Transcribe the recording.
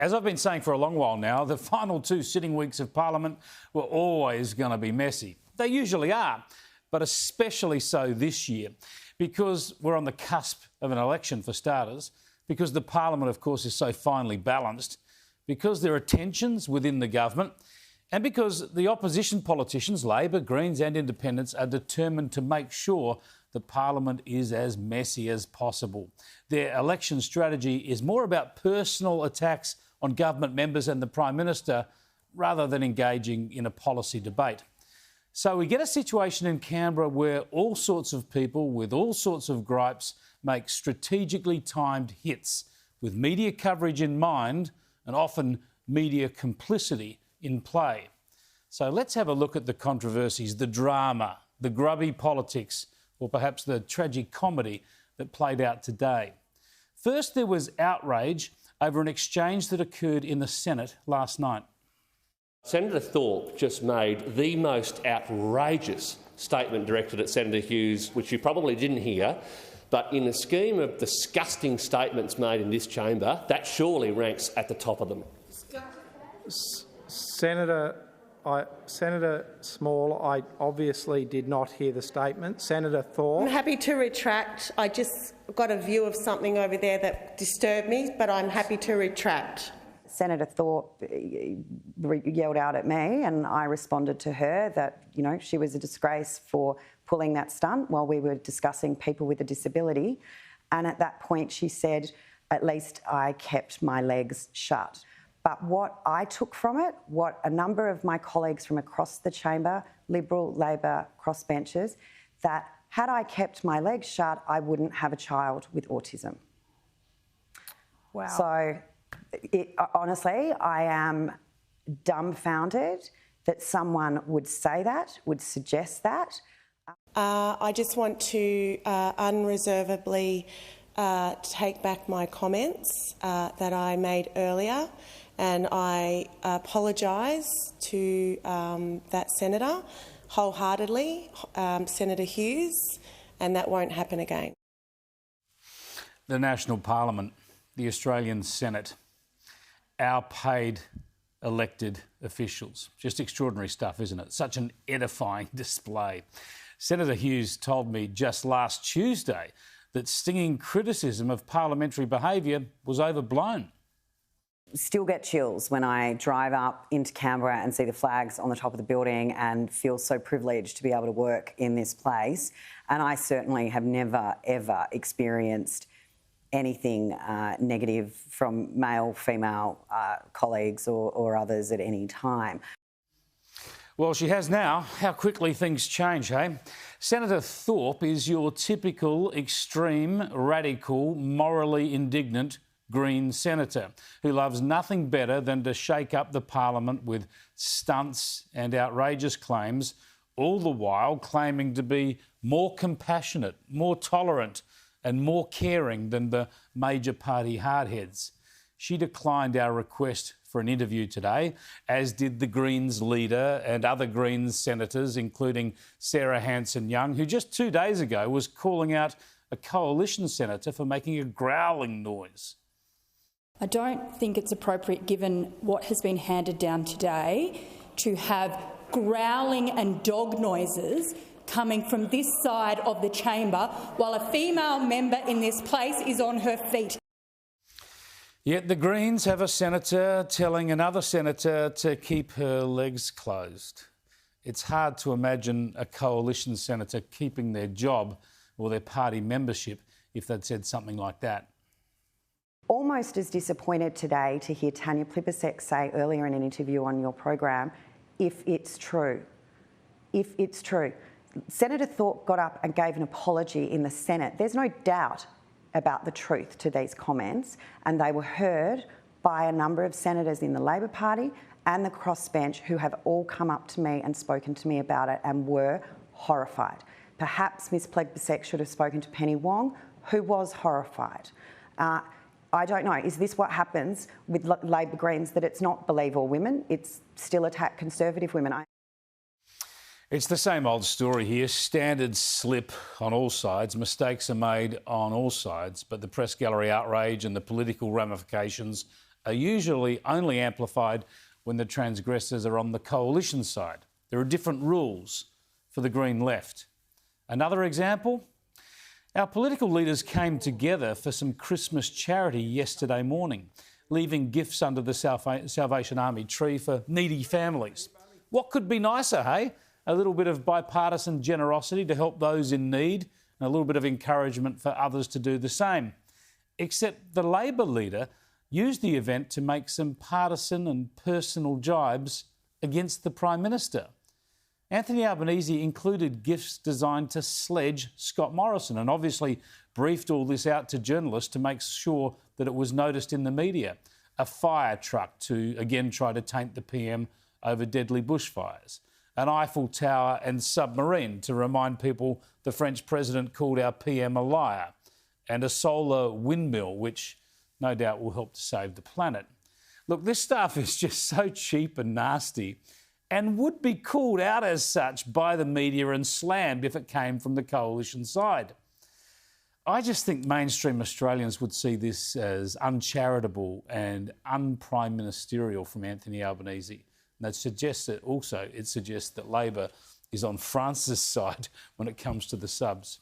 As I've been saying for a long while now, the final 2 sitting weeks of Parliament were always going to be messy. They usually are, but especially so this year, because we're on the cusp of an election for starters, because the Parliament, of course, is so finely balanced, because there are tensions within the government, and because the opposition politicians, Labor, Greens and Independents, are determined to make sure the Parliament is as messy as possible. Their election strategy is more about personal attacks on government members and the Prime Minister rather than engaging in a policy debate. So we get a situation in Canberra where all sorts of people with all sorts of gripes make strategically timed hits with media coverage in mind and often media complicity in play. So let's have a look at the controversies, the drama, the grubby politics, or perhaps the tragic comedy that played out today. First, there was outrage over an exchange that occurred in the Senate last night. Senator Thorpe just made the most outrageous statement directed at Senator Hughes, which you probably didn't hear, but in the scheme of disgusting statements made in this chamber, that surely ranks at the top of them. Senator Small, I obviously did not hear the statement. Senator Thorpe. I'm happy to retract. I just got a view of something over there that disturbed me, but I'm happy to retract. Senator Thorpe yelled out at me and I responded to her that, you know, she was a disgrace for pulling that stunt while we were discussing people with a disability. And at that point she said, at least I kept my legs shut. But what I took from it, what a number of my colleagues from across the chamber, Liberal, Labor, crossbenchers, that had I kept my legs shut, I wouldn't have a child with autism. Wow. So, honestly, I am dumbfounded that someone would say that, would suggest that. I just want to unreservedly take back my comments that I made earlier, and I apologise to that senator wholeheartedly, Senator Hughes, and that won't happen again. The National Parliament, the Australian Senate, our paid elected officials. Just extraordinary stuff, isn't it? Such an edifying display. Senator Hughes told me just last Tuesday that stinging criticism of parliamentary behaviour was overblown. Still get chills when I drive up into Canberra and see the flags on the top of the building and feel so privileged to be able to work in this place. And I certainly have never, ever experienced anything negative from male, female colleagues or others at any time. Well, she has now. How quickly things change, hey? Senator Thorpe is your typical extreme, radical, morally indignant Green senator who loves nothing better than to shake up the Parliament with stunts and outrageous claims, all the while claiming to be more compassionate, more tolerant and more caring than the major party hardheads. She declined our request for an interview today, as did the Greens leader and other Greens senators, including Sarah Hanson-Young, who just 2 days ago was calling out a coalition senator for making a growling noise. I don't think it's appropriate, given what has been handed down today, to have growling and dog noises coming from this side of the chamber while a female member in this place is on her feet. Yet the Greens have a senator telling another senator to keep her legs closed. It's hard to imagine a coalition senator keeping their job or their party membership if they'd said something like that. Almost as disappointed today to hear Tanya Plibersek say earlier in an interview on your program, if it's true. If it's true. Senator Thorpe got up and gave an apology in the Senate. There's no doubt about the truth to these comments, and they were heard by a number of senators in the Labor Party and the crossbench who have all come up to me and spoken to me about it and were horrified. Perhaps Ms Plibersek should have spoken to Penny Wong, who was horrified. I don't know. Is this what happens with Labor Greens, that it's not believe all women, it's still attack Conservative women? It's the same old story here. Standards slip on all sides, mistakes are made on all sides, but the press gallery outrage and the political ramifications are usually only amplified when the transgressors are on the coalition side. There are different rules for the Green left. Another example? Our political leaders came together for some Christmas charity yesterday morning, leaving gifts under the Salvation Army tree for needy families. What could be nicer, hey? A little bit of bipartisan generosity to help those in need and a little bit of encouragement for others to do the same. Except the Labor leader used the event to make some partisan and personal jibes against the Prime Minister. Anthony Albanese included gifts designed to sledge Scott Morrison and obviously briefed all this out to journalists to make sure that it was noticed in the media. A fire truck to again try to taint the PM over deadly bushfires. An Eiffel Tower and submarine to remind people the French president called our PM a liar. And a solar windmill, which no doubt will help to save the planet. Look, this stuff is just so cheap and nasty and would be called out as such by the media and slammed if it came from the coalition side. I just think mainstream Australians would see this as uncharitable and un-prime ministerial from Anthony Albanese. And it suggests that Labor is on France's side when it comes to the subs.